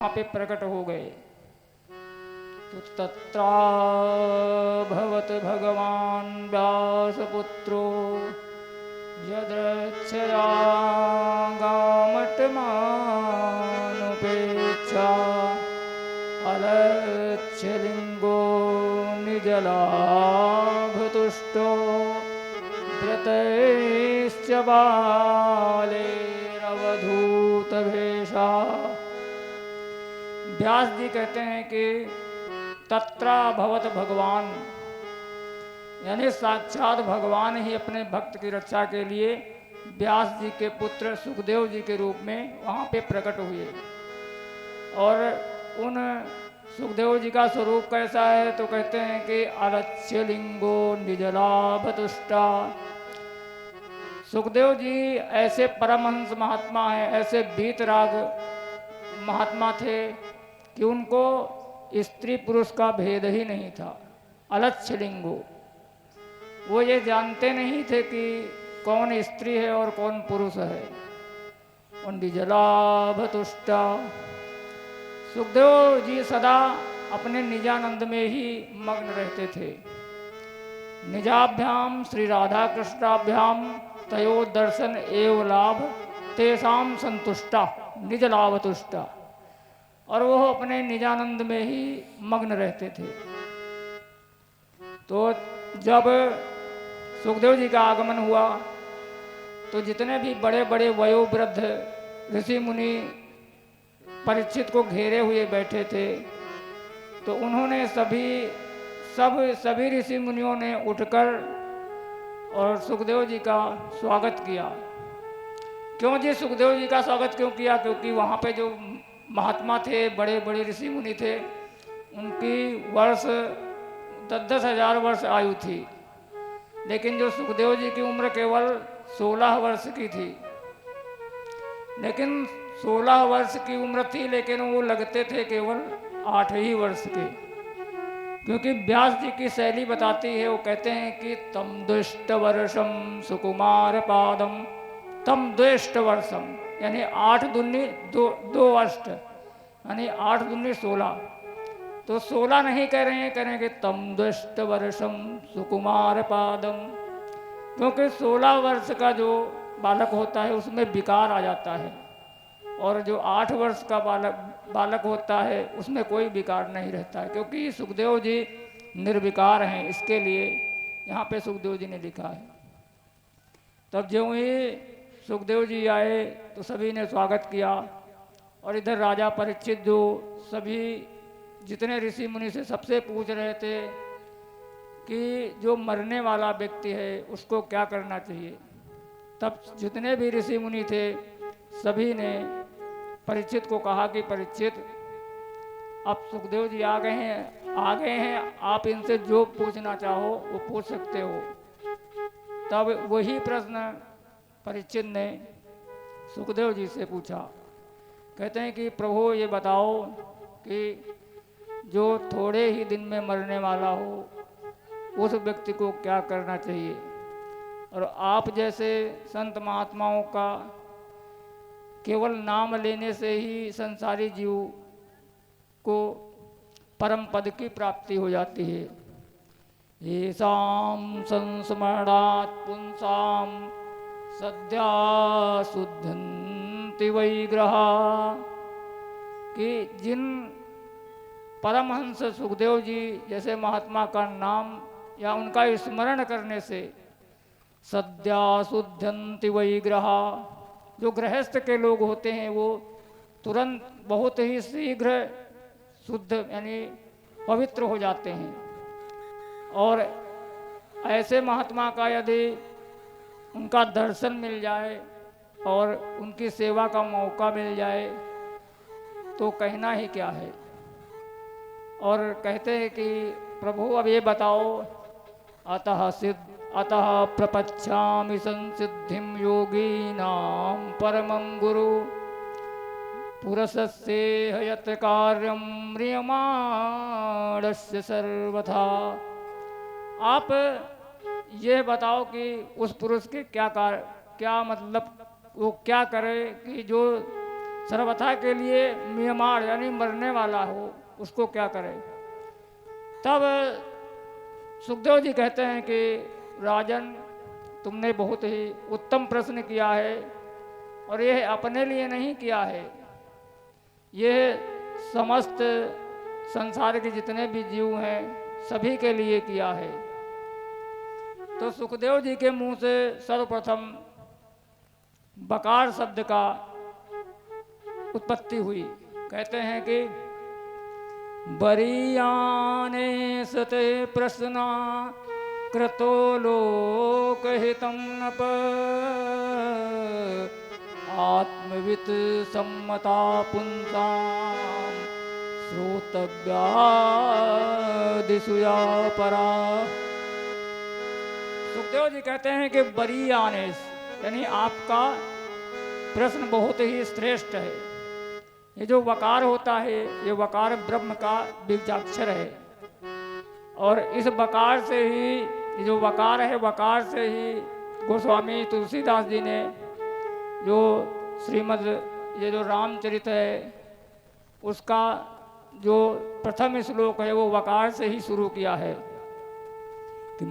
वहाँ पे प्रकट हो गए। तो तत्रा भवत भगवान व्यासपुत्रो यदृच्छया गामटमानुपेक्षा अलक्ष्यलिङ्गो निजलाभतुष्टो व्रतैश्च बालेरवधूतभेषा। व्यास जी कहते हैं कि तत्रा भवत भगवान, यानी साक्षात भगवान ही अपने भक्त की रक्षा के लिए व्यास जी के पुत्र सुखदेव जी के रूप में वहाँ पे प्रकट हुए। और उन सुखदेव जी का स्वरूप कैसा है तो कहते हैं कि अलक्ष्य लिंगो निजलाभतुष्टा। सुखदेव जी ऐसे परमहंस महात्मा हैं, ऐसे वीतराग महात्मा थे कि उनको स्त्री पुरुष का भेद ही नहीं था। अलक्ष्य लिंगो, वो ये जानते नहीं थे कि कौन स्त्री है और कौन पुरुष है। निजलाभतुष्टा, सुखदेव जी सदा अपने निजानंद में ही मग्न रहते थे। निजाभ्याम श्री राधा कृष्णाभ्याम तयो दर्शन एव लाभ तेसाम संतुष्टा निजलाभतुष्टा। और वो अपने निजानंद में ही मग्न रहते थे। तो जब सुखदेव जी का आगमन हुआ तो जितने भी बड़े बड़े वयोवृद्ध ऋषि मुनि परीक्षित को घेरे हुए बैठे थे, तो उन्होंने सभी ऋषि मुनियों ने उठकर और सुखदेव जी का स्वागत किया। क्यों जी सुखदेव जी का स्वागत क्यों किया? क्योंकि वहाँ पे जो महात्मा थे, बड़े बड़े ऋषि मुनि थे, उनकी वर्ष 10-10 हजार वर्ष आयु थी। लेकिन जो सुखदेव जी की उम्र केवल 16 वर्ष की थी। लेकिन 16 वर्ष की उम्र थी, लेकिन वो लगते थे केवल 8 ही वर्ष के। क्योंकि व्यास जी की शैली बताती है, वो कहते हैं कि तम द्वेष्ट वर्षम सुकुमार पादम तम द्वेष्ट वर्षम, यानी 8 दूनी 2 अष्ट, यानी 8 दूनी 16। तो 16 नहीं कह रहे हैं, करेंगे तम द्वेष्ट वर्षम सुकुमार पादम। क्योंकि 16 वर्ष का जो बालक होता है उसमें विकार आ जाता है, और जो 8 वर्ष का बालक होता है उसमें कोई विकार नहीं रहता है। क्योंकि सुखदेव जी निर्विकार हैं, इसके लिए यहाँ पे सुखदेव जी ने लिखा है। तब जो ही सुखदेव जी आए तो सभी ने स्वागत किया। और इधर राजा परीक्षित जो सभी जितने ऋषि मुनि से सबसे पूछ रहे थे कि जो मरने वाला व्यक्ति है उसको क्या करना चाहिए। तब जितने भी ऋषि मुनि थे सभी ने परीक्षित को कहा कि परीक्षित, अब सुखदेव जी आ गए हैं, आप इनसे जो पूछना चाहो वो पूछ सकते हो। तब वही प्रश्न परीक्षित ने सुखदेव जी से पूछा। कहते हैं कि प्रभु ये बताओ कि जो थोड़े ही दिन में मरने वाला हो उस व्यक्ति को क्या करना चाहिए। और आप जैसे संत महात्माओं का केवल नाम लेने से ही संसारी जीव को परम पद की प्राप्ति हो जाती है। येषां संस्मरणात् पुंसां सद्या शुद्धन्ति वैग्रहा, कि जिन परमहंस सुखदेव जी जैसे महात्मा का नाम या उनका स्मरण करने से सद्या शुद्धन्ति वैग्रहा, जो गृहस्थ के लोग होते हैं वो तुरंत बहुत ही शीघ्र शुद्ध यानी पवित्र हो जाते हैं। और ऐसे महात्मा का यदि उनका दर्शन मिल जाए और उनकी सेवा का मौका मिल जाए तो कहना ही क्या है। और कहते हैं कि प्रभु अब ये बताओ, अतः प्रपच्छामि संसिद्धिं योगीनां परमं गुरु पुरुषस्येह यत् कार्यं म्रियमाणस्य सर्वथा। आप ये बताओ कि उस पुरुष के क्या मतलब वो क्या करे कि जो सर्वथा के लिए म्रियमाण यानी मरने वाला हो, उसको क्या करे। तब सुखदेव जी कहते हैं कि राजन, तुमने बहुत ही उत्तम प्रश्न किया है, और यह अपने लिए नहीं किया है, यह समस्त संसार के जितने भी जीव हैं सभी के लिए किया है। तो सुखदेव जी के मुंह से सर्वप्रथम बकार शब्द का उत्पत्ति हुई। कहते हैं कि बरीयाने सते प्रश्ना क्रतो लोकहितं नप आत्मवित् सम्मता पुंसां श्रोतव्यादिशुया परा। सुखदेव जी कहते हैं कि बरीयाने यानी आपका प्रश्न बहुत ही श्रेष्ठ है। ये जो वकार होता है, ये वकार ब्रह्म का बीजाक्षर है, और इस वकार से ही, ये जो वकार है, वकार से ही गोस्वामी तुलसीदास जी ने जो श्रीमद् ये जो रामचरित है उसका जो प्रथम श्लोक है वो वकार से ही शुरू किया है कि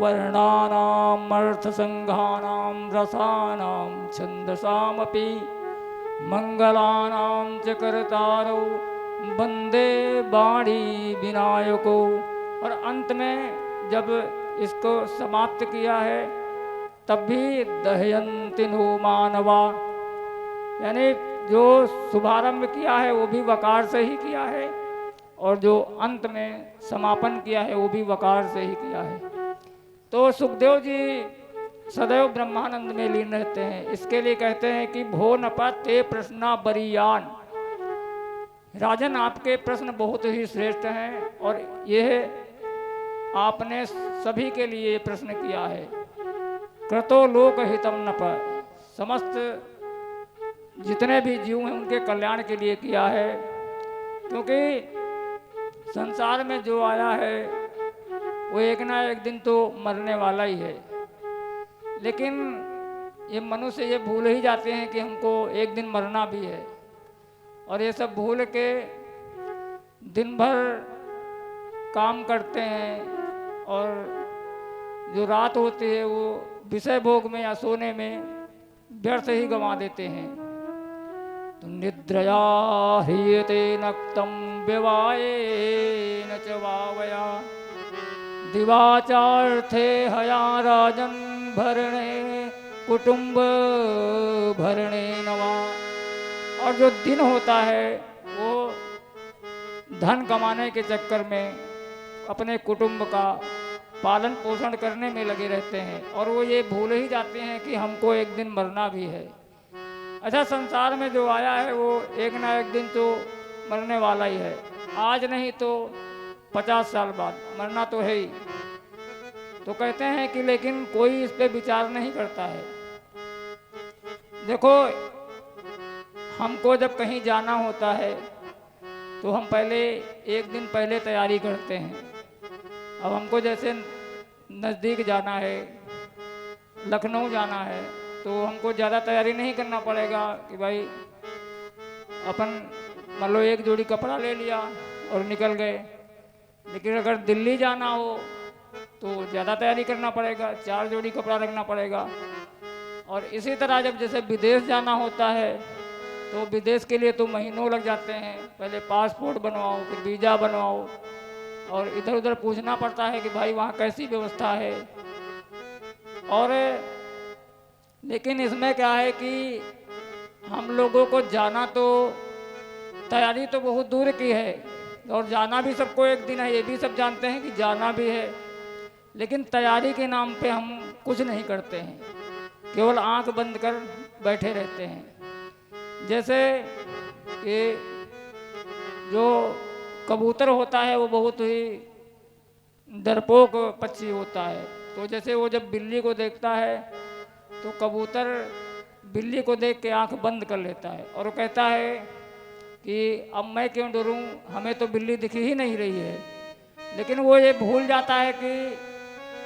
वर्णानाम अर्थसंघानाम रसानाम छंदसामपि मंगलानां च कर्तारौ वंदे वाणी विनायको। और अंत में जब इसको समाप्त किया है तब भी दहयन्ति नो मानवा, यानी जो शुभारंभ किया है वो भी वकार से ही किया है, और जो अंत में समापन किया है वो भी वकार से ही किया है। तो सुखदेव जी सदैव ब्रह्मानंद में लीन रहते हैं। इसके लिए कहते हैं कि भो नपा ते प्रश्ना बरीयान, राजन आपके प्रश्न बहुत ही श्रेष्ठ हैं, और यह आपने सभी के लिए प्रश्न किया है। क्रतो लोक हितम नप, समस्त जितने भी जीव हैं उनके कल्याण के लिए किया है, क्योंकि संसार में जो आया है वो एक ना एक दिन तो मरने वाला ही है। लेकिन ये मनुष्य ये भूल ही जाते हैं कि हमको एक दिन मरना भी है, और ये सब भूल के दिन भर काम करते हैं, और जो रात होती है वो विषय भोग में या सोने में व्यर्थ ही गंवा देते हैं। तो निद्रया ह्रियते नक्तं व्यवायेन च वावया दिवाचार्थे हया राजन भरणे कुटुंब भरणे नवा। और जो दिन होता है वो धन कमाने के चक्कर में अपने कुटुंब का पालन पोषण करने में लगे रहते हैं, और वो ये भूल ही जाते हैं कि हमको एक दिन मरना भी है। अच्छा, संसार में जो आया है वो एक ना एक दिन तो मरने वाला ही है, आज नहीं तो 50 साल बाद मरना तो है ही। तो कहते हैं कि लेकिन कोई इस पे विचार नहीं करता है। देखो, हमको जब कहीं जाना होता है तो हम पहले एक दिन पहले तैयारी करते हैं। अब हमको जैसे नज़दीक जाना है, लखनऊ जाना है, तो हमको ज़्यादा तैयारी नहीं करना पड़ेगा कि भाई अपन मान लो एक जोड़ी कपड़ा ले लिया और निकल गए। लेकिन अगर दिल्ली जाना हो तो ज़्यादा तैयारी करना पड़ेगा, 4 जोड़ी कपड़ा रखना पड़ेगा। और इसी तरह जब जैसे विदेश जाना होता है तो विदेश के लिए तो महीनों लग जाते हैं, पहले पासपोर्ट बनवाओ, फिर वीज़ा बनवाओ, और इधर उधर पूछना पड़ता है कि भाई वहाँ कैसी व्यवस्था है। और लेकिन इसमें क्या है कि हम लोगों को जाना तो तैयारी तो बहुत दूर की है, और जाना भी सबको एक दिन है, ये भी सब जानते हैं कि जाना भी है, लेकिन तैयारी के नाम पे हम कुछ नहीं करते हैं, केवल आंख बंद कर बैठे रहते हैं। जैसे कि जो कबूतर होता है वो बहुत ही डरपोक पक्षी होता है। तो जैसे वो जब बिल्ली को देखता है तो कबूतर बिल्ली को देख के आंख बंद कर लेता है, और वो कहता है कि अब मैं क्यों डरूं, हमें तो बिल्ली दिख ही नहीं रही है। लेकिन वो ये भूल जाता है कि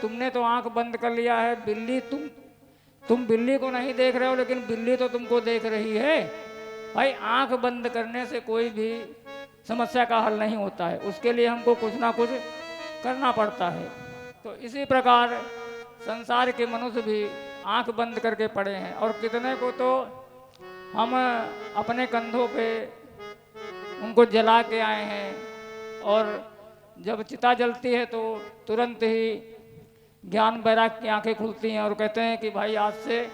तुमने तो आंख बंद कर लिया है, बिल्ली तुम बिल्ली को नहीं देख रहे हो, लेकिन बिल्ली तो तुमको देख रही है, भाई आंख बंद करने से कोई भी समस्या का हल नहीं होता है, उसके लिए हमको कुछ ना कुछ करना पड़ता है। तो इसी प्रकार संसार के मनुष्य भी आंख बंद करके पड़े हैं, और कितने को तो हम अपने कंधों पे उनको जला के आए हैं, और जब चिता जलती है तो तुरंत ही ज्ञान वैराग की आंखें खुलती हैं और कहते हैं कि भाई आज से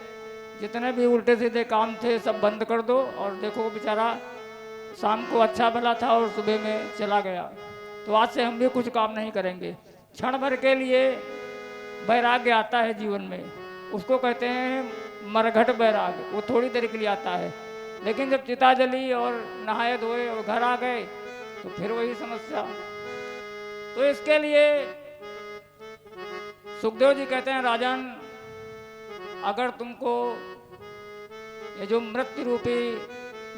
जितने भी उल्टे सीधे काम थे सब बंद कर दो, और देखो बेचारा शाम को अच्छा भला था और सुबह में चला गया, तो आज से हम भी कुछ काम नहीं करेंगे। क्षण भर के लिए वैराग्य आता है जीवन में, उसको कहते हैं मरघट वैराग, वो थोड़ी देर के लिए आता है, लेकिन जब चिता जली और नहाए धोए और घर आ गए तो फिर वही समस्या। तो इसके लिए सुखदेव जी कहते हैं, राजन अगर तुमको ये जो मृत्यु रूपी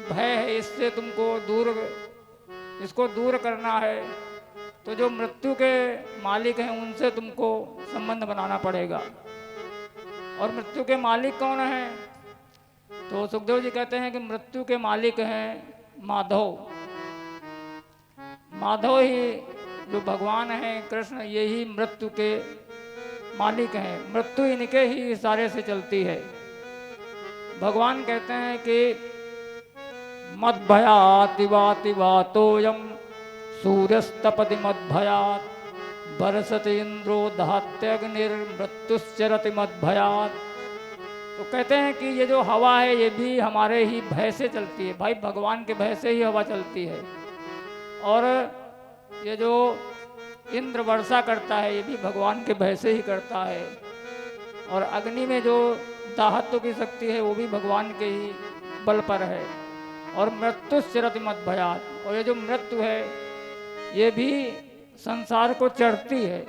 भय है इससे तुमको इसको दूर करना है, तो जो मृत्यु के मालिक हैं उनसे तुमको संबंध बनाना पड़ेगा। और मृत्यु के मालिक कौन हैं? तो सुखदेव जी कहते हैं कि मृत्यु के मालिक हैं माधव। माधव ही जो भगवान हैं कृष्ण, यही मृत्यु के मालिक हैं। मृत्यु इनके ही इशारे से चलती है। भगवान कहते हैं कि मद भयाति वाति वातोयम सूर्यस्तपति मद भयात बरसत इंद्रो दहात्यग्निर्मृत्युश्चरति मद भयात। तो कहते हैं कि ये जो हवा है ये भी हमारे ही भय से चलती है। भाई भगवान के भय से ही हवा चलती है। और ये जो इंद्र वर्षा करता है ये भी भगवान के भय से ही करता है। और अग्नि में जो दाहत्व की शक्ति है वो भी भगवान के ही बल पर है। और मृत्युश्चरति मद भयात, और ये जो मृत्यु है ये भी संसार को चढ़ती है।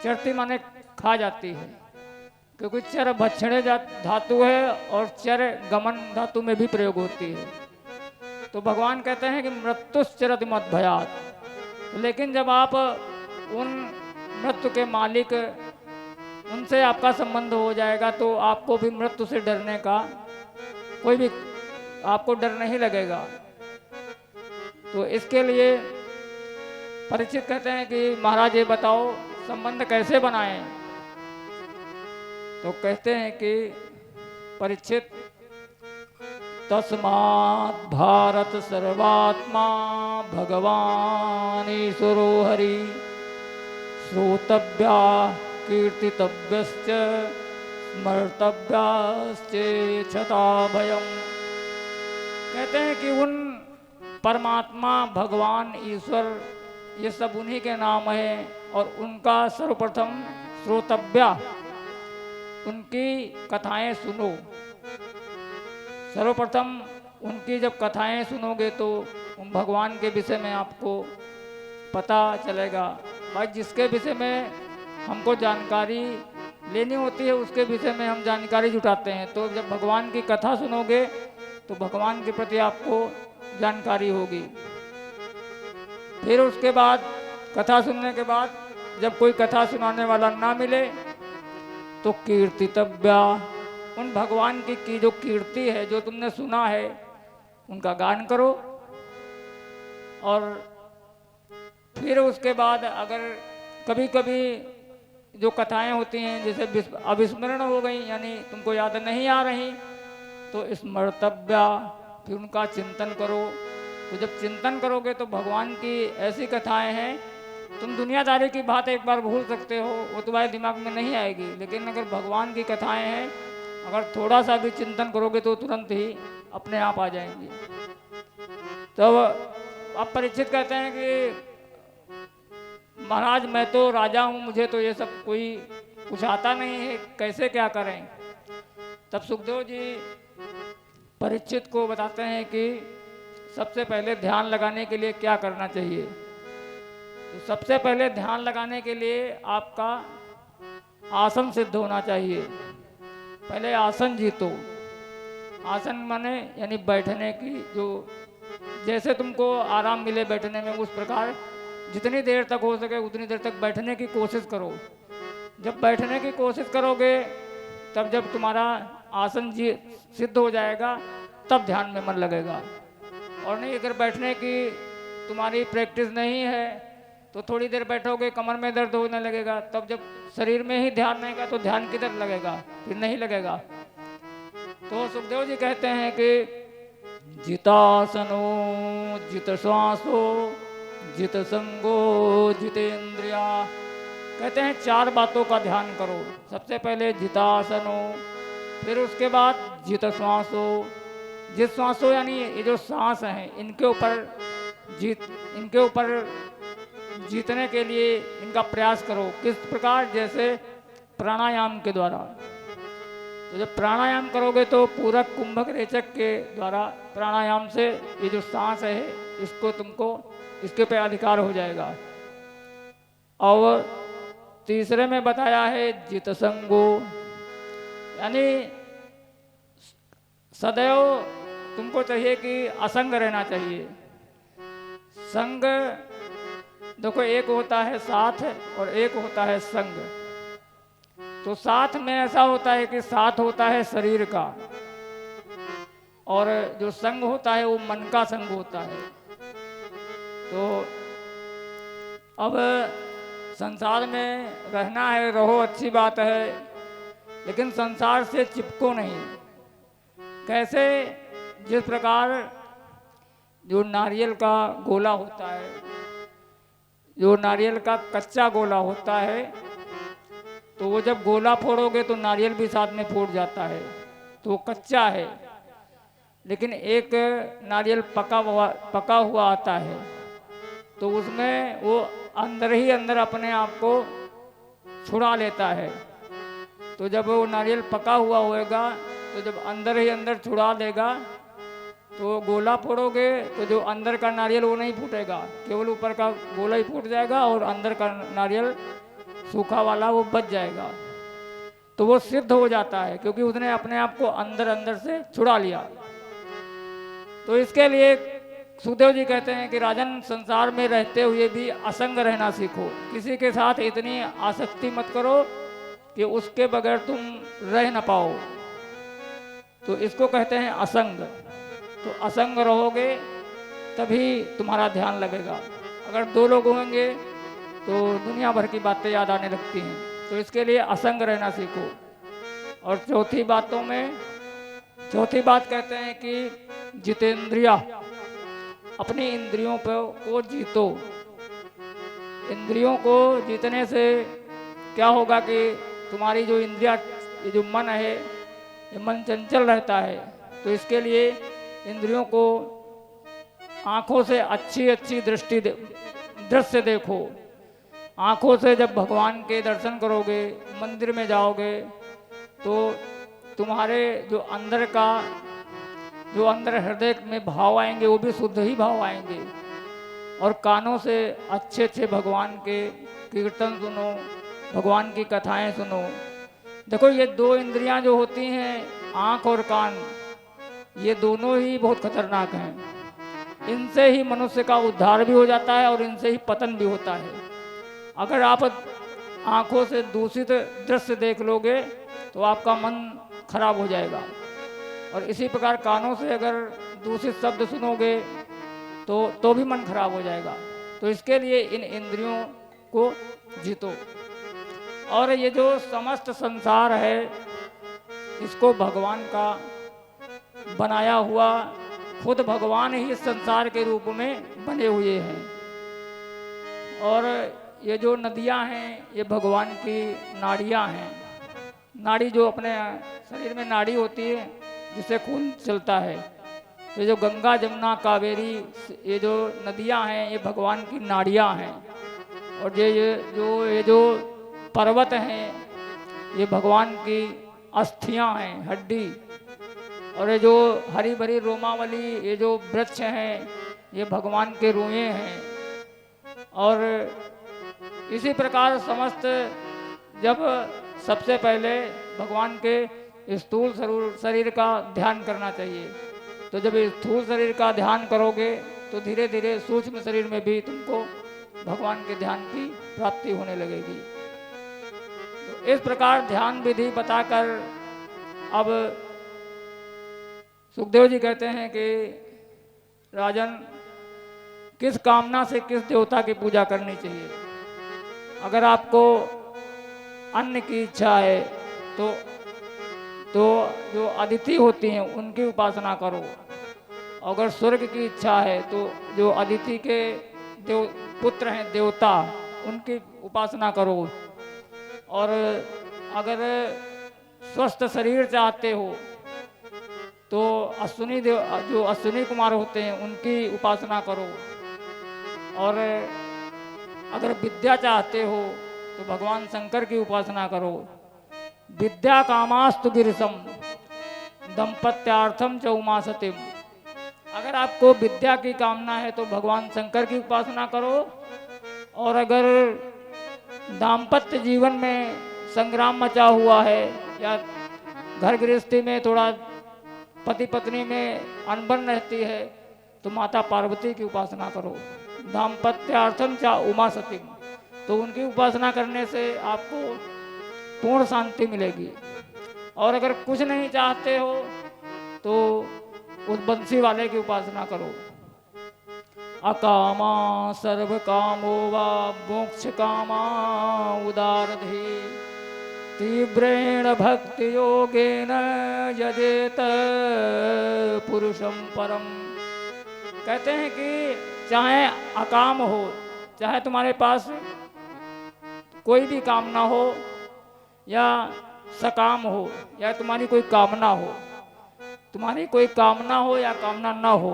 चढ़ती माने खा जाती है, क्योंकि चर भक्षणे धातु है और चर गमन धातु में भी प्रयोग होती है। तो भगवान कहते हैं कि मृत्युश्चरति मद भयात। लेकिन जब आप उन मृत्यु के मालिक उनसे आपका संबंध हो जाएगा तो आपको भी मृत्यु से डरने का कोई भी आपको डर नहीं लगेगा। तो इसके लिए परीक्षित कहते हैं कि महाराज ये बताओ संबंध कैसे बनाएं। तो कहते हैं कि परीक्षित तस्मात् भारत सर्वात्मा भगवान ईश्वरो हरि श्रोतव्या कीर्तितव्यश्च स्मर्तव्याश्चेच्छता भयम्। कहते हैं कि उन परमात्मा भगवान ईश्वर ये सब उन्हीं के नाम है, और उनका सर्वप्रथम श्रोतव्या उनकी कथाएं सुनो। सर्वप्रथम उनकी जब कथाएं सुनोगे तो उन भगवान के विषय में आपको पता चलेगा। भाई जिसके विषय में हमको जानकारी लेनी होती है उसके विषय में हम जानकारी जुटाते हैं। तो जब भगवान की कथा सुनोगे तो भगवान के प्रति आपको जानकारी होगी। फिर उसके बाद कथा सुनने के बाद जब कोई कथा सुनाने वाला ना मिले तो कीर्तितव्या, उन भगवान की जो कीर्ति है जो तुमने सुना है उनका गान करो। और फिर उसके बाद अगर कभी कभी जो कथाएं होती हैं जैसे अविस्मरण हो गई, यानी तुमको याद नहीं आ रही, तो स्मर्तव्या, फिर उनका चिंतन करो। तो जब चिंतन करोगे तो भगवान की ऐसी कथाएं हैं तुम दुनियादारी की बात एक बार भूल सकते हो, वो तुम्हारे दिमाग में नहीं आएगी। लेकिन अगर भगवान की कथाएं हैं, अगर थोड़ा सा भी चिंतन करोगे तो तुरंत ही अपने आप आ जाएंगी। तो अब परीक्षित कहते हैं कि महाराज मैं तो राजा हूँ, मुझे तो ये सब कोई कुछ आता नहीं है, कैसे क्या करें। तब सुखदेव जी परीक्षित को बताते हैं कि सबसे पहले ध्यान लगाने के लिए क्या करना चाहिए। तो सबसे पहले ध्यान लगाने के लिए आपका आसन सिद्ध होना चाहिए। पहले आसन जीतो। आसन माने यानी बैठने की, जो जैसे तुमको आराम मिले बैठने में उस प्रकार जितनी देर तक हो सके उतनी देर तक बैठने की कोशिश करो। जब बैठने की कोशिश करोगे तब जब तुम्हारा आसन सिद्ध हो जाएगा तब ध्यान में मन लगेगा। और नहीं, अगर बैठने की तुम्हारी प्रैक्टिस नहीं है तो थोड़ी देर बैठोगे कमर में दर्द होने लगेगा, तब जब शरीर में ही ध्यान रहेगा तो ध्यान किधर लगेगा, फिर नहीं लगेगा। तो सुखदेव जी कहते हैं कि जितासनो जित श्वासो जित संगो जितेंद्रिया। कहते हैं 4 बातों का ध्यान करो। सबसे पहले जितासनो, फिर उसके बाद जित श्वासो। जित श्वासो यानी ये जो सांस हैं इनके ऊपर जीतने के लिए इनका प्रयास करो। किस प्रकार? जैसे प्राणायाम के द्वारा। तो जब प्राणायाम करोगे तो पूरक कुंभक रेचक के द्वारा प्राणायाम से ये जो सांस है इसको तुमको इसके पे अधिकार हो जाएगा। और तीसरे में बताया है जित संगो, यानी सदैव तुमको चाहिए कि असंग रहना चाहिए। संग देखो, एक होता है साथ और एक होता है संग। तो साथ में ऐसा होता है कि साथ होता है शरीर का, और जो संग होता है वो मन का संग होता है। तो अब संसार में रहना है, रहो, अच्छी बात है, लेकिन संसार से चिपको नहीं। कैसे? जिस प्रकार जो नारियल का गोला होता है, जो नारियल का कच्चा गोला होता है, तो वो जब गोला फोड़ोगे तो नारियल भी साथ में फूट जाता है, तो वो कच्चा है। लेकिन एक नारियल पका हुआ आता है, तो उसमें वो अंदर ही अंदर अपने आप को छुड़ा लेता है। तो जब वो नारियल पका हुआ होएगा तो जब अंदर ही अंदर छुड़ा देगा तो गोला फोड़ोगे तो जो अंदर का नारियल वो नहीं फूटेगा, केवल ऊपर का गोला ही फूट जाएगा और अंदर का नारियल सूखा वाला वो बच जाएगा। तो वो सिद्ध हो जाता है क्योंकि उसने अपने आप को अंदर अंदर से छुड़ा लिया। तो इसके लिए सुखदेव जी कहते हैं कि राजन, संसार में रहते हुए भी असंग रहना सीखो। किसी के साथ इतनी आसक्ति मत करो कि उसके बगैर तुम रह न पाओ। तो इसको कहते हैं असंग। तो असंग रहोगे तभी तुम्हारा ध्यान लगेगा। अगर 2 लोग होंगे तो दुनिया भर की बातें याद आने लगती हैं। तो इसके लिए असंग रहना सीखो। और चौथी बात कहते हैं कि जितेंद्रिया, अपनी इंद्रियों को जीतो। इंद्रियों को जीतने से क्या होगा कि तुम्हारी जो इंद्रिया, ये जो मन है, ये मन चंचल रहता है। तो इसके लिए इंद्रियों को आँखों से अच्छी दृश्य देखो। आँखों से जब भगवान के दर्शन करोगे, मंदिर में जाओगे, तो तुम्हारे जो अंदर हृदय में भाव आएंगे वो भी शुद्ध ही भाव आएंगे। और कानों से अच्छे भगवान के कीर्तन सुनो, भगवान की कथाएं सुनो। देखो, ये 2 इंद्रियां जो होती हैं, आँख और कान, ये दोनों ही बहुत खतरनाक हैं। इनसे ही मनुष्य का उद्धार भी हो जाता है और इनसे ही पतन भी होता है। अगर आप आँखों से दूषित दृश्य देख लोगे तो आपका मन खराब हो जाएगा, और इसी प्रकार कानों से अगर दूषित शब्द सुनोगे तो भी मन खराब हो जाएगा। तो इसके लिए इन इंद्रियों को जीतो। और ये जो समस्त संसार है, इसको भगवान का बनाया हुआ, खुद भगवान ही इस संसार के रूप में बने हुए हैं। और ये जो नदियां हैं, ये भगवान की नाड़ियां हैं। नाड़ी, जो अपने शरीर में नाड़ी होती है जिससे खून चलता है, तो ये जो गंगा, जमुना, कावेरी, ये जो नदियां हैं, ये भगवान की नाड़ियां हैं। और ये जो पर्वत हैं, ये भगवान की अस्थियां हैं, हड्डी। और ये जो हरी भरी रोमावली, ये जो वृक्ष हैं, ये भगवान के रोए हैं। और इसी प्रकार समस्त, जब सबसे पहले भगवान के स्थूल शरीर का ध्यान करना चाहिए। तो जब स्थूल शरीर का ध्यान करोगे तो धीरे धीरे सूक्ष्म शरीर में भी तुमको भगवान के ध्यान की प्राप्ति होने लगेगी। तो इस प्रकार ध्यान विधि बताकर अब सुखदेव जी कहते हैं कि राजन, किस कामना से किस देवता की पूजा करनी चाहिए? अगर आपको अन्न की इच्छा है तो जो अदिति होती हैं उनकी उपासना करो। अगर स्वर्ग की इच्छा है तो जो अदिति के देव पुत्र हैं देवता, उनकी उपासना करो। और अगर स्वस्थ शरीर चाहते हो तो अश्विनी देव, जो अश्विनी कुमार होते हैं, उनकी उपासना करो। और अगर विद्या चाहते हो तो भगवान शंकर की उपासना करो। विद्या कामास्तु गिरिशम दंपत्यार्थम च उमा सतीम। अगर आपको विद्या की कामना है तो भगवान शंकर की उपासना करो। और अगर दाम्पत्य जीवन में संग्राम मचा हुआ है या घर गृहस्थी में थोड़ा पति पत्नी में अनबन रहती है तो माता पार्वती की उपासना करो। दाम्पत्यार्थम चा उमा सतीम, तो उनकी उपासना करने से आपको पूर्ण शांति मिलेगी। और अगर कुछ नहीं चाहते हो तो उस बंसी वाले की उपासना करो। अकामा सर्व कामो वा मोक्ष कामा उदारधि तीव्रेण भक्ति योगेन यजेत पुरुषम परम। कहते हैं कि चाहे अकाम हो, चाहे तुम्हारे पास कोई भी कामना हो या सकाम हो, या तुम्हारी कोई कामना हो, तुम्हारी कोई कामना हो या कामना ना हो,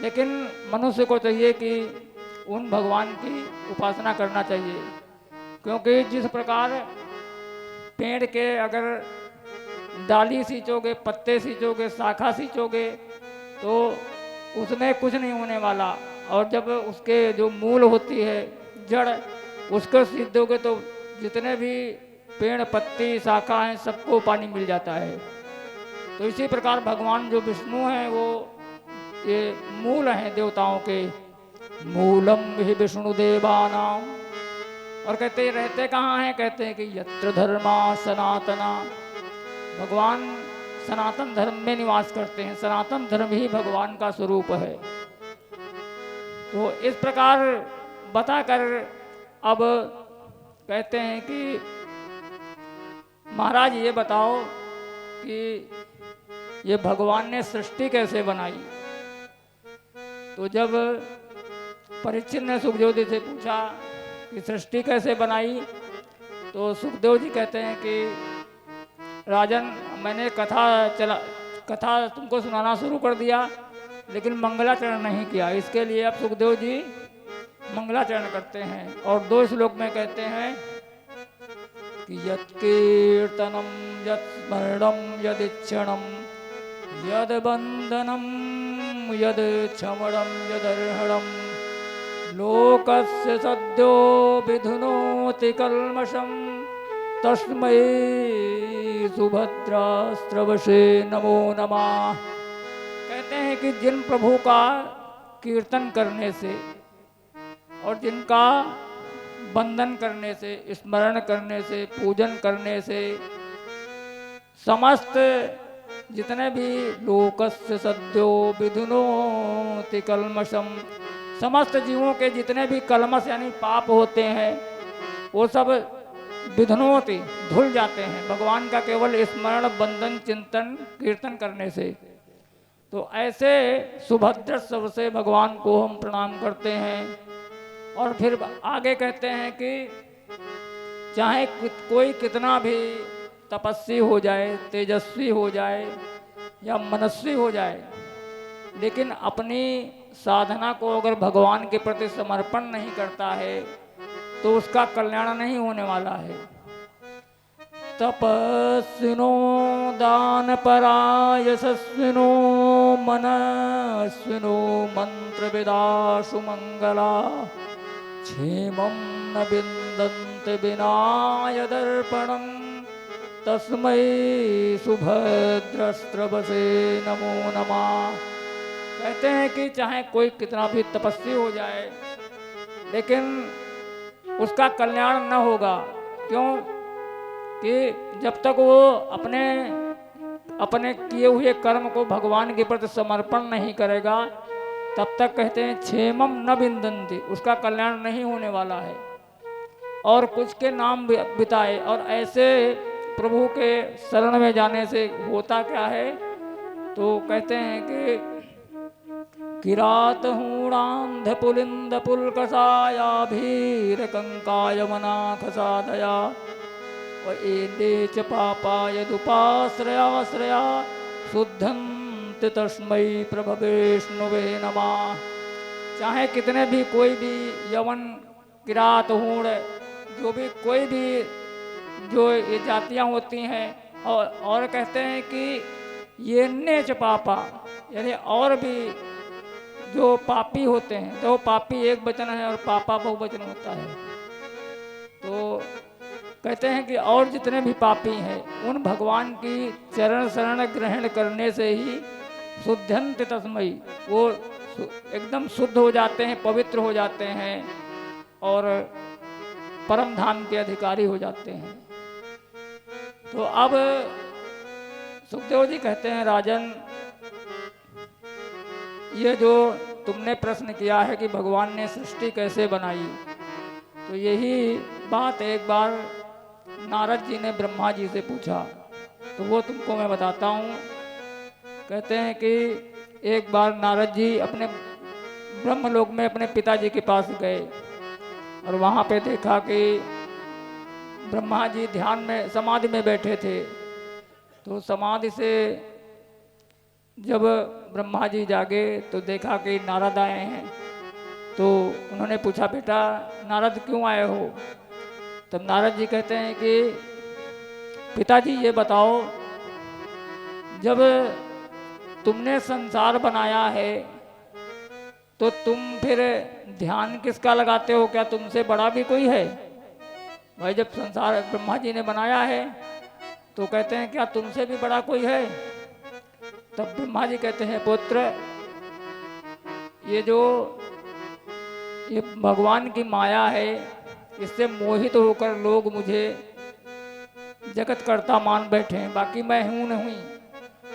लेकिन मनुष्य को चाहिए कि उन भगवान की उपासना करना चाहिए। क्योंकि जिस प्रकार पेड़ के अगर डाली सींचोगे, पत्ते सींचोगे, शाखा सींचोगे तो उसमें कुछ नहीं होने वाला। और जब उसके जो मूल होती है, जड़, उसको सींच दोगे तो जितने भी पेड़ पत्ती शाखा हैं सबको पानी मिल जाता है। तो इसी प्रकार भगवान जो विष्णु हैं वो ये मूल हैं देवताओं के। मूलम ही विष्णु देवानाम। और कहते रहते कहाँ हैं? कहते हैं कि यत्र धर्मा सनातना। भगवान सनातन धर्म में निवास करते हैं। सनातन धर्म ही भगवान का स्वरूप है। तो इस प्रकार बताकर अब कहते हैं कि महाराज ये बताओ कि ये भगवान ने सृष्टि कैसे बनाई? तो जब परीक्षित ने सुखदेव जी से पूछा कि सृष्टि कैसे बनाई, तो सुखदेव जी कहते हैं कि राजन, मैंने कथा तुमको सुनाना शुरू कर दिया, लेकिन मंगलाचरण नहीं किया। इसके लिए अब सुखदेव जी मंगलाचरण करते हैं। और 2 श्लोक में कहते हैं कि यत् कीर्तनम यत् स्मरणम यदिच्छणम यद बंधनम यद क्षमणम यदर्हणम लोकस्य सद्यो विधुनोति कल्मषम तस्मै सुभद्रास्त्रवशे नमो नमः। कहते हैं कि जिन प्रभु का कीर्तन करने से और जिनका वंदन करने से, स्मरण करने से, पूजन करने से समस्त जितने भी लोकस्य सद्यो विधुनोति कल्मषम, समस्त जीवों के जितने भी कलमश यानी पाप होते हैं वो सब विधुनोति धुल जाते हैं भगवान का केवल स्मरण, वंदन, चिंतन, कीर्तन करने से। तो ऐसे सुभद्र सबसे भगवान को हम प्रणाम करते हैं। और फिर आगे कहते हैं कि चाहे कोई कितना भी तपस्वी हो जाए, तेजस्वी हो जाए या मनस्वी हो जाए, लेकिन अपनी साधना को अगर भगवान के प्रति समर्पण नहीं करता है तो उसका कल्याण नहीं होने वाला है। तपस्विनो दानपरा यशस्विनो मनस्विनो मंत्रविदाशु मंगला क्षेमं न विन्दन्ति विनाय दर्पणं तस्मै सुभद्रस्त्रवसे नमो नमः। कहते हैं कि चाहे कोई कितना भी तपस्वी हो जाए लेकिन उसका कल्याण न होगा। क्यों? कि जब तक वो अपने अपने किए हुए कर्म को भगवान के प्रति समर्पण नहीं करेगा, तब तक कहते हैं क्षेमम न बिंदन्ति, उसका कल्याण नहीं होने वाला है। और कुछ के नाम बिताए, और ऐसे प्रभु के शरण में जाने से होता क्या है, तो कहते हैं कि किरात हूणांध पुलिंद पुलकसाया भीर कंकाय मनाख साधया व एते च पापा यदुपाश्रयाश्रया शुद्धंत तस्मै प्रभविष्णुवे नमः। चाहे कितने भी कोई भी यवन किरात हूण जो भी कोई भी जो ये जातियाँ होती हैं, और कहते हैं कि ये नेच पापा, यानी और भी जो पापी होते हैं, तो पापी एक वचन है और पापा बहुवचन होता है। तो कहते हैं कि और जितने भी पापी हैं उन भगवान की चरण शरण ग्रहण करने से ही शुद्धंत तस्मै, वो एकदम शुद्ध हो जाते हैं, पवित्र हो जाते हैं और परम धाम के अधिकारी हो जाते हैं। तो अब सुखदेव जी कहते हैं, राजन ये जो तुमने प्रश्न किया है कि भगवान ने सृष्टि कैसे बनाई, तो यही बात एक बार नारद जी ने ब्रह्मा जी से पूछा, तो वो तुमको मैं बताता हूँ। कहते हैं कि एक बार नारद जी अपने ब्रह्मलोक में अपने पिताजी के पास गए और वहाँ पे देखा कि ब्रह्मा जी ध्यान में समाधि में बैठे थे। तो समाधि से जब ब्रह्मा जी जागे तो देखा कि नारद आए हैं। तो उन्होंने पूछा, बेटा नारद क्यों आए हो? तब नारद जी कहते हैं कि पिताजी ये बताओ, जब तुमने संसार बनाया है तो तुम फिर ध्यान किसका लगाते हो? क्या तुमसे बड़ा भी कोई है? भाई जब संसार ब्रह्मा जी ने बनाया है तो कहते हैं क्या तुमसे भी बड़ा कोई है? तब ब्रह्मा जी कहते हैं, पुत्र ये भगवान की माया है, इससे मोहित होकर लोग मुझे जगत कर्ता मान बैठे हैं, बाकी मैं हूँ नहीं।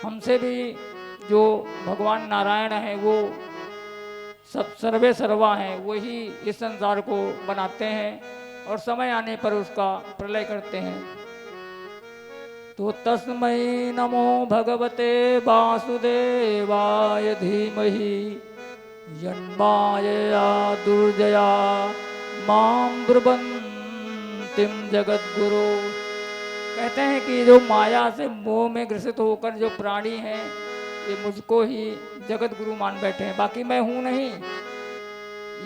हमसे भी जो भगवान नारायण हैं वो सब सर्वे सर्वा हैं, वही इस संसार को बनाते हैं और समय आने पर उसका प्रलय करते हैं। तो तस्मै नमो भगवते वासुदेवाय धीमहि यन्मायया दुर्जया मां ब्रुवन्तिं जगद्गुरो। कहते हैं कि जो माया से मोह में ग्रसित होकर जो प्राणी हैं ये मुझको ही जगत गुरु मान बैठे हैं, बाकी मैं हूँ नहीं।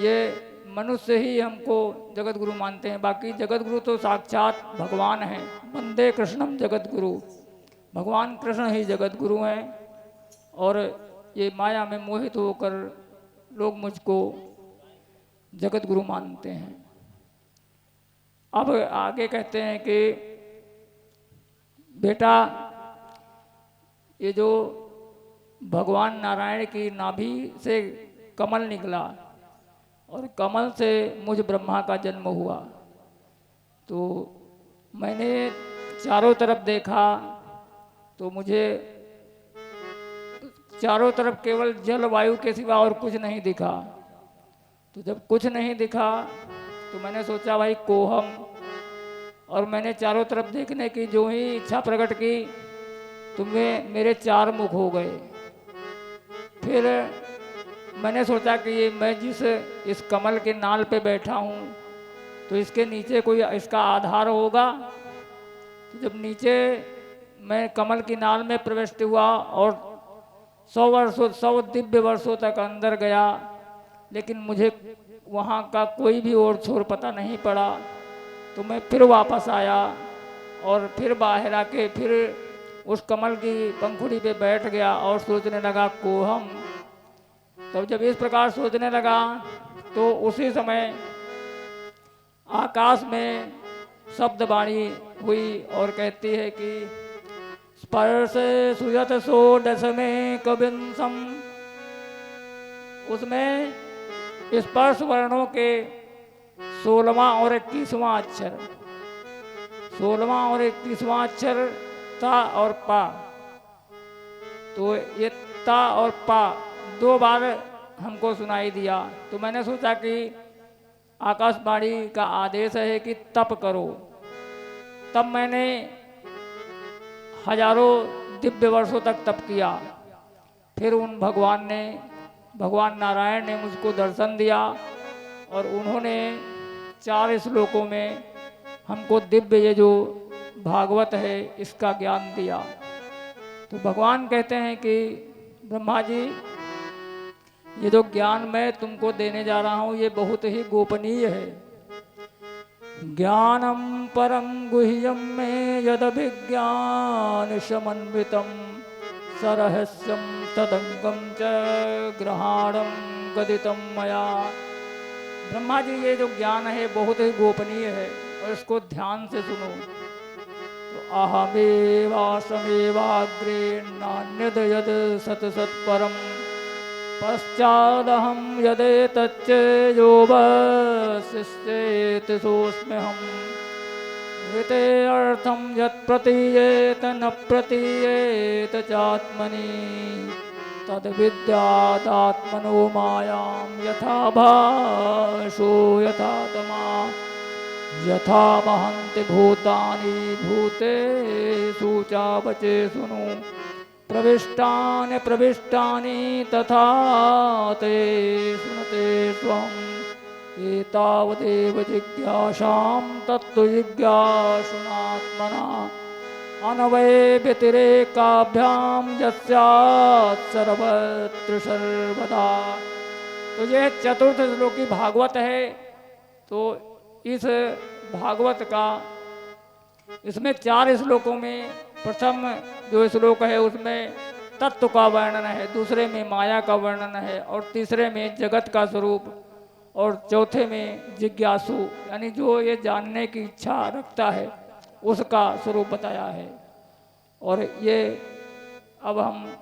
ये मनुष्य ही हमको जगत गुरु मानते हैं, बाकी जगत गुरु तो साक्षात भगवान हैं। वंदे कृष्णम जगत गुरु, भगवान कृष्ण ही जगत गुरु हैं। और ये माया में मोहित होकर लोग मुझको जगत गुरु मानते हैं। अब आगे कहते हैं कि बेटा ये जो भगवान नारायण की नाभि से कमल निकला और कमल से मुझ ब्रह्मा का जन्म हुआ, तो मैंने चारों तरफ देखा तो मुझे चारों तरफ केवल जल वायु के सिवा और कुछ नहीं दिखा। तो जब कुछ नहीं दिखा तो मैंने सोचा भाई कोहम, और मैंने चारों तरफ देखने की जो ही इच्छा प्रकट की तो मेरे चार मुख हो गए। फिर मैंने सोचा कि ये मैं जिस इस कमल के नाल पे बैठा हूँ तो इसके नीचे कोई इसका आधार होगा। तो जब नीचे मैं कमल की नाल में प्रविष्ट हुआ और 100 दिव्य वर्षों तक अंदर गया, लेकिन मुझे वहाँ का कोई भी ओर छोर पता नहीं पड़ा। तो मैं फिर वापस आया और फिर बाहर आके फिर उस कमल की पंखुड़ी पे बैठ गया और सोचने लगा कोहम। तब जब इस प्रकार सोचने लगा तो उसी समय आकाश में शब्दवाणी हुई और कहती है कि स्पर्श सुयत षोडश में कविंसम। उसमें स्पर्श वर्णों के 16वां और 21वां अक्षर, 16वां और 21वां अक्षर ता और पा, तो ये ता और पा दो बार हमको सुनाई दिया। तो मैंने सोचा कि आकाशवाणी का आदेश है कि तप करो। तब मैंने हजारों दिव्य वर्षों तक तप किया। फिर उन भगवान नारायण ने मुझको दर्शन दिया और उन्होंने 4 श्लोकों में हमको दिव्य ये जो भागवत है इसका ज्ञान दिया। तो भगवान कहते हैं कि ब्रह्मा जी, ये जो ज्ञान मैं तुमको देने जा रहा हूँ ये बहुत ही गोपनीय है। ज्ञानम परम गुह्यम में यद विज्ञान समन्वितम सरहस्यम तदंगम च ग्रहाणम गदितम मया। ब्रह्मा जी, ये जो ज्ञान है बहुत ही गोपनीय है और इसको ध्यान से सुनो। तो अहमेवासमेवाग्रे नान्यद यद सत सत परम पश्चादहम यदेतच्च यो वसिष्ठेत सोऽस्म्यहम् ऋते अर्थम यत् प्रतीयेत न प्रतीयेत चात्मनि तद्विद्यादात्मनो मायां यथा भासो यथा तमा यथा वहन्ति भूतानि भूतेषु चावचे सुनु प्रविष्टानि प्रविष्टानि तथा ते सुनते स्वम् एतावदेव जिज्ञासां तत्त्वजिज्ञासुनात्मना अनवय व्यतिरेकाभ्यां यस्यात् सर्वत्र सर्वदा। तो ये चतुर्थ श्लोकी भागवत है। तो इस भागवत का इसमें 4 श्लोकों में प्रथम जो श्लोक है उसमें तत्व का वर्णन है, दूसरे में माया का वर्णन है और तीसरे में जगत का स्वरूप और चौथे में जिज्ञासु यानी जो ये जानने की इच्छा रखता है उसका स्वरूप बताया है। और ये अब हम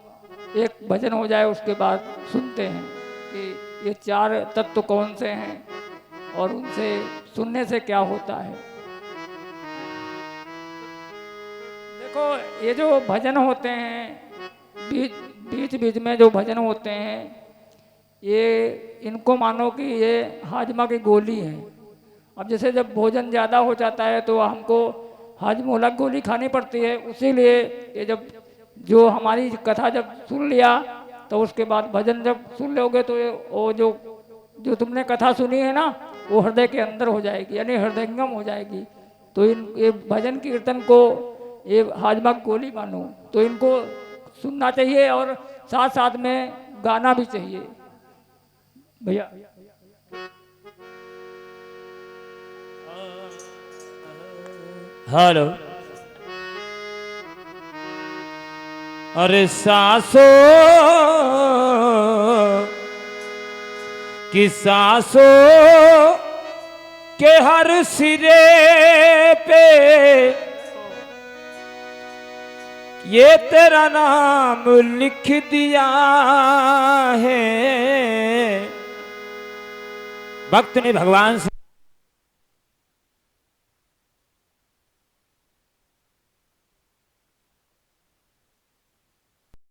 एक भजन हो जाए उसके बाद सुनते हैं कि ये 4 तत्व कौन से हैं और उनसे सुनने से क्या होता है। देखो, ये जो भजन होते हैं बीच बीच में जो भजन होते हैं ये इनको मानो कि ये हाजमा की गोली है। अब जैसे जब भोजन ज़्यादा हो जाता है तो हमको हाजमोलक गोली खानी पड़ती है। उसीलिए ये जब जो हमारी कथा जब सुन लिया तो उसके बाद भजन जब सुन लोगे तो वो जो तुमने कथा सुनी है ना वो हृदय के अंदर हो जाएगी यानी हृदयंगम हो जाएगी। तो ये भजन कीर्तन को ये हाजमा गोली मानो। तो इनको सुनना चाहिए और साथ साथ में गाना भी चाहिए भैया। हेलो। अरे सांसों की सांसों के हर सिरे पे ये तेरा नाम लिख दिया है। भक्त ने भगवान से